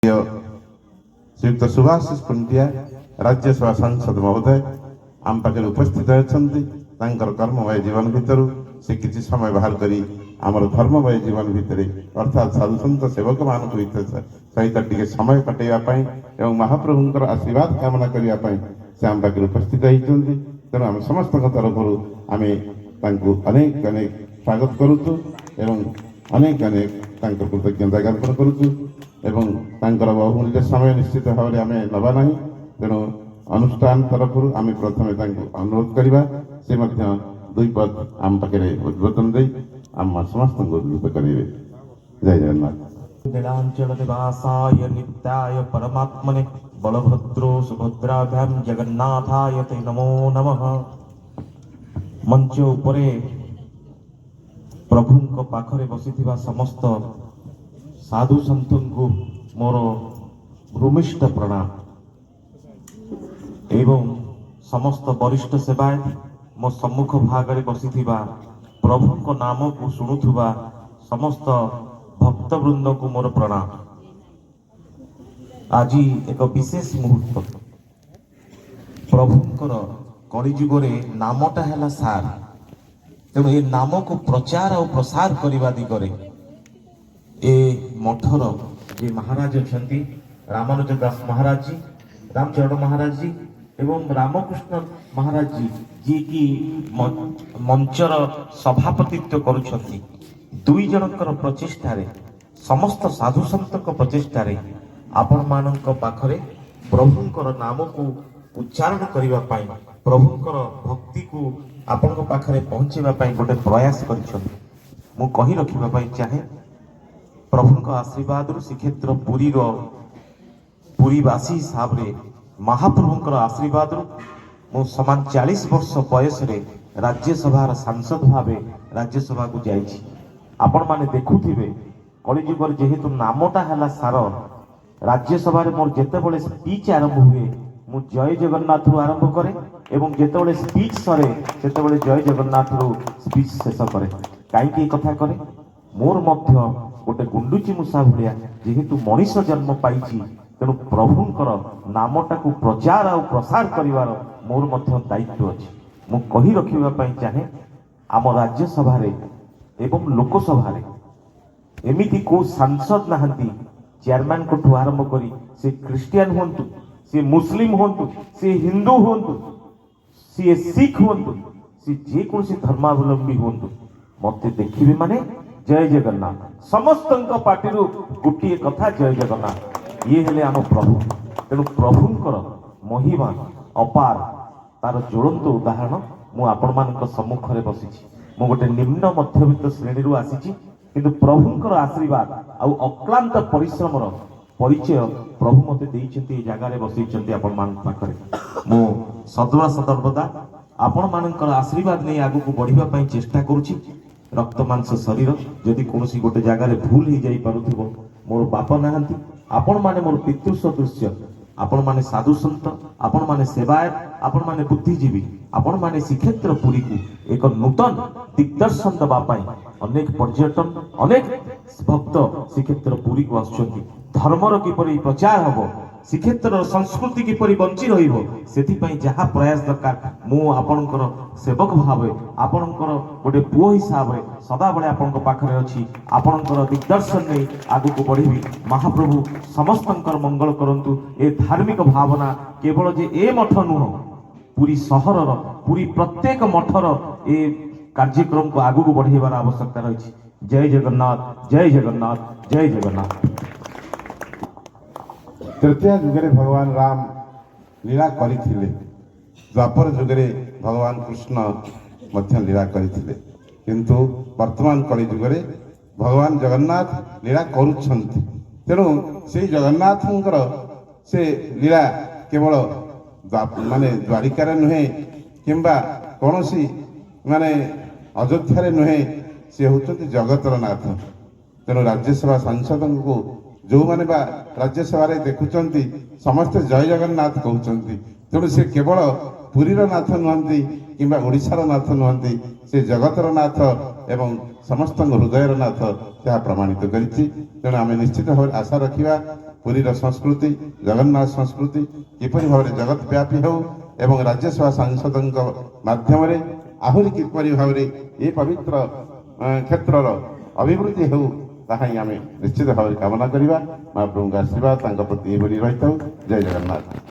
श्रीयुक्त सुभाषिष पंड्या राज्यसभा सांसद महोदय आम पाखे उपस्थित अच्छा कर्ममय जीवन भितर से किसी समय बाहर कर आमर धर्ममय जीवन भितर अर्थात साधुसंत सेवक मान सहित टे समय कटाइवाई और महाप्रभुंर आशीर्वाद कामना करने से आम पाखे उपस्थित होती तेणु आम समस्त तरफ आम अनेक अनेक स्वागत करुचु एवं अनेक अनेक कृतज्ञता ज्ञापन करुचु एवं बहुमूल्य समय निश्चित भाव में आम नवा ना तेणु अनुष्ठान तरफ आम प्रथम अनुरोध करवा से दुई पद आम पाखे उद्बोधन दे आम समस्त उद्बोध करेंगे। जय जगन्नाथ। नीलांचल निवासाय नित्याय परमात्मने बलभद्रो सुभद्राभ्याम जगन्नाथाय ते नमो नमः। मंच उपरे प्रभुंक पाखरे बसिथिबा समस्त साधु संतों मोर भूमिष्ठ प्रणाम एवं समस्त वरिष्ठ सेवायत मो सम्मुख भागरे बसिथिबा प्रभुंक नाम को शुणुथुबा समस्त भक्तवृंद को मोर प्रणाम। आज एक विशेष मुहूर्त प्रभुंकर कलिजुगरे नामटा है सार तेणु ए नाम को प्रचार और प्रसार करने दिगरे ए मठर जे महाराज अच्छा रामानुज दास महाराज जी रामचरण महाराज जी एवं रामकृष्ण महाराज जी जी की मंचर सभापतित्व करुछंती दुई जनकर प्रचेष्टारे समस्त साधु संतक प्रचेष्टारे आपण मानक पाखरे प्रभुंकर नाम को उच्चारण करने प्रभुंकर भक्ति को आपण पाखरे पहुंचेबा गोटे प्रयास कर कही रखा चाहे प्रभुंक आशीर्वाद श्रीक्षेत्र पुरीवासी हिसाब से महाप्रभुंकर आशीर्वाद मु समान 40 वर्ष बयस राज्यसभा सांसद भाव राज्यसभा को जाइछि। आपण माने देखुथिबे कलिजुगर जेहेतु नामटा है सार राज्यसभा मोर जेतेबेले स्पीच आरंभ हुए मु जय जगन्नाथ आरंभ करे एवं जेतेबेले स्पीच सरे सेतेबेले जय जगन्नाथ स्पीच शेष करे। कहीं कथा करे मोर मध्य गोटे गुंडुची मूषा भाया जेहेतु मनीष जन्म पाई तेणु प्रभुंकर नामटा को प्रचार और प्रसार करिवार मोर मध्य दायित्व अच्छी। मु कही रखा चाहे आम राज्यसभा एवं लोकसभा एमिति को सांसद नहांती चेयरमैन को आरंभ करी से क्रिश्चियन होंतु से मुस्लिम होंतु से हिंदू होंतु सी सिख होंतु सी जेकोसी धर्मावलंबी होंतु मत देखिए माने जय जगन्नाथ समस्त पार्टी गोटे कथा जय जगन्नाथ ये हेले आम प्रभु तेणु प्रभुंकर महिमा अपार तार ज्वलंत उदाहरण मु आपण मान सम्मुख में बसी मु गोटे निम्न मध्यवित्त श्रेणी आसी किंतु प्रभुंकर आशीर्वाद आउ अक्लांत परिश्रम परिचय प्रभु मते देइछन्ती जगार बसई आपण मान पाखरे मु सदवा सदर्वदा आपण मानकर आशीर्वाद नहीं आगु को बढ़िबा पई चेष्टा करूची। रक्त मांस शरीर जदि कौन गोटे जगार भूल हो जाई पारुथिबो मोर बाप नहांती आपण माने मोर पितृ सदृश्य आपण माने साधु संत आपण माने सेवायत आपण माने बुद्धिजीवी आपण माने श्रीक्षेत्र पुरी को एक नूतन दिग्दर्शन दबा पाई अनेक पर्यटन अनेक भक्त श्रीक्षेत्र पुरी को आसुछंती धर्मर किपरि प्रचार हबो श्रीक्षेत्र संस्कृति किपरि बंची रहिबो सेथिपई जहा प्रयास दरकार मु आपणकर सेवक भाव आपणकर गोटे पुओ हिसाब रे सदा बळे आपणक पाखरे अछि आपणकर दिग्दर्शन नै आगु को बढ़िबी महाप्रभु समस्तंकर मंगल करंतु ए धार्मिक भावना केवल जे ए मठ नुह पूरी सहरर पूरी प्रत्येक मठर ए कार्यक्रम को आगु को बढ़ेबार आवश्यकता रही। जय जगन्नाथ जय जगन्नाथ जय जगन्नाथ। तृतीय जुगरे भगवान राम लीला करथिले द्वापर जुगरे भगवान कृष्ण मध्य लीला करथिले किंतु वर्तमान कली जुगरे भगवान जगन्नाथ लीला करुछंती तेणु से जगन्नाथंकर से लीला केवल माने द्वारिकार नुहे किंबा कौन सी माने अयोध्या नुहे से होचंती जगतर नाथ। तेणु राज्यसभा सांसद को जो माने बा राज्यसभा देखुंट समस्ते जय जगन्नाथ कहते तेणु से केवल पुरीर नाथ नुहंती किंबा ओडिशार नाथ नुहंती से जगतर नाथ एवं समस्त हृदयर नाथ क्या प्रमाणित करिछि। तेणु आम निश्चित भाव आशा रखा ପୁରୀର ସଂସ୍କୃତି ଜଗନ୍ନାଥ ସଂସ୍କୃତି କିପରି ଭାବରେ ଜଗତ ବ୍ୟାପୀ ହେଉ ଏବଂ ରାଜ୍ୟସଭା ସାଂସଦଙ୍କ ମାଧ୍ୟମରେ ଆହୁରି କିପରି ଭାବରେ ଏ ପବିତ୍ର କ୍ଷେତ୍ରର ଅଭିବୃଦ୍ଧି ହେଉ ତାହା ହିଁ ଆମେ ନିଶ୍ଚିତ ଭାବରେ କାମନା କରିବା। ମହାପ୍ରଭୁଙ୍କ ଆଶୀର୍ବାଦ ତାଙ୍କ ପ୍ରତି ଏଭଳି ରହିଥାଉ। ଜୟ ଜଗନ୍ନାଥ।